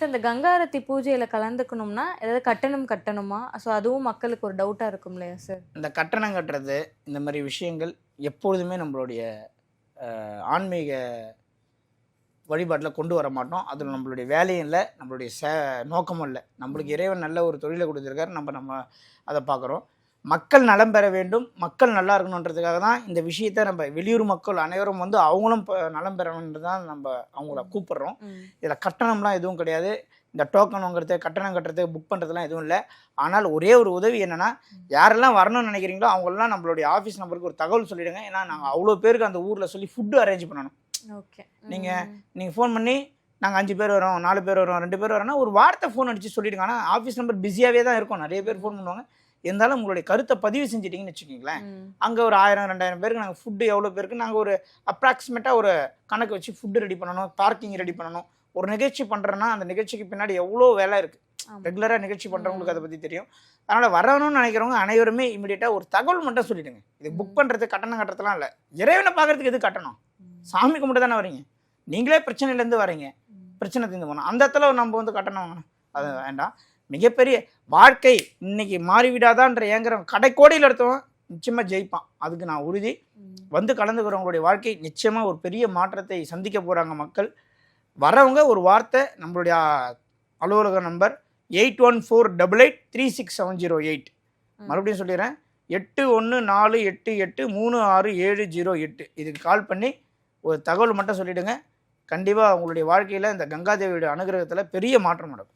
Sir இந்த கங்காரத்தி பூஜையில் கலந்துக்கணும்னா ஏதாவது கட்டணம் கட்டணுமா? ஸோ அதுவும் மக்களுக்கு ஒரு டவுட்டாக இருக்கும் இல்லையா சார்? இந்த கட்டணம் கட்டுறது இந்த மாதிரி விஷயங்கள் எப்பொழுதுமே நம்மளுடைய ஆன்மீக வழிபாட்டில் கொண்டு வர மாட்டோம். அதில் நம்மளுடைய வேலையும் இல்லை, நம்மளுடைய நோக்கமும் இல்லை. நம்மளுக்கு இறைவன் நல்ல ஒரு தொழிலை கொடுத்துருக்காரு, நம்ம அதை பார்க்குறோம். மக்கள் நலம் பெற வேண்டும், மக்கள் நல்லா இருக்கணுன்றதுக்காக தான் இந்த விஷயத்தை நம்ம வெளியூர் மக்கள் அனைவரும் வந்து அவங்களும் நலம் பெறணுன்றது தான் நம்ம அவங்கள கூப்பிட்றோம். இதில் கட்டணம்லாம் எதுவும் கிடையாது. இந்த டோக்கன் வாங்குறது, கட்டணம் கட்டுறது, புக் பண்ணுறதுலாம் எதுவும் இல்லை. ஆனால் ஒரே ஒரு உதவி என்னென்னா, யாரெல்லாம் வரணும்னு நினைக்கிறீங்களோ அவங்களெலாம் நம்மளுடைய ஆஃபீஸ் நம்பருக்கு ஒரு தகவல் சொல்லிவிடுங்க. ஏன்னா நாங்கள் அவ்வளோ பேருக்கு அந்த ஊரில் சொல்லி ஃபுட்டு அரேஞ்ச் பண்ணணும். ஓகே, நீங்கள் ஃபோன் பண்ணி நாங்கள் 5 பேர் வரோம், 4 பேர் வரோம், 2 பேர் வரோன்னா ஒரு வார்த்தை ஃபோன் அடித்து சொல்லிவிடுங்க. ஆனால் ஆஃபீஸ் நம்பர் பிஸியாகவே தான் இருக்கும், நிறைய பேர் ஃபோன் பண்ணுவாங்க. இருந்தாலும் உங்களுடைய கருத்தை பதிவு செஞ்சிட்டிங்கன்னு வச்சுக்கிங்களேன், அங்கே ஒரு 1000-2000 பேருக்கு நாங்கள் ஃபுட்டு எவ்வளோ பேருக்கு நாங்கள் ஒரு அப்ராக்சிமேட்டாக ஒரு கணக்கு வச்சு ஃபுட்டு ரெடி பண்ணணும், பார்க்கிங் ரெடி பண்ணணும். ஒரு நிகழ்ச்சி பண்ணுறேன்னா அந்த நிகழ்ச்சிக்கு பின்னாடி எவ்வளோ வேலை இருக்குது. ரெகுலராக நிகழ்ச்சி பண்ணுறவங்களுக்கு அதை பற்றி தெரியும். அதனால் வரணும்னு நினைக்கிறவங்க அனைவருமே இமீடியட்டாக ஒரு தகவல் மட்டும் சொல்லிவிடுங்க. இது புக் பண்ணுறது கட்டணம் கட்டுறதுலாம் இல்லை. இறைவனை பார்க்குறதுக்கு எது கட்டணும்? சாமி கும்பிட்டு தானே வரீங்க, நீங்களே பிரச்சனையிலேருந்து வரீங்க, பிரச்சனை தீர்ந்து போகணும். அந்த இடத்துல நம்ம வந்து கட்டணம் வாங்கணும், அது வேண்டாம். மிகப்பெரிய வாழ்க்கை இன்னைக்கு மாறிவிடாதான்ற ஏங்குறவன் கடைக்கோடியில் எடுத்தவன் நிச்சயமாக ஜெயிப்பான், அதுக்கு நான் உறுதி. வந்து கலந்துக்கிறவங்களுடைய வாழ்க்கை நிச்சயமாக ஒரு பெரிய மாற்றத்தை சந்திக்க போகிறாங்க மக்கள். வரவங்க ஒரு வார்த்தை, நம்மளுடைய அலுவலக நம்பர் 8148836708. மறுபடியும் சொல்லிடுறேன், 8148836708. இதுக்கு கால் பண்ணி ஒரு தகவல் மட்டும் சொல்லிவிடுங்க. கண்டிப்பாக உங்களுடைய வாழ்க்கையில் இந்த கங்காதேவியோட அனுகிரகத்தில் பெரிய மாற்றம் நடக்கும்.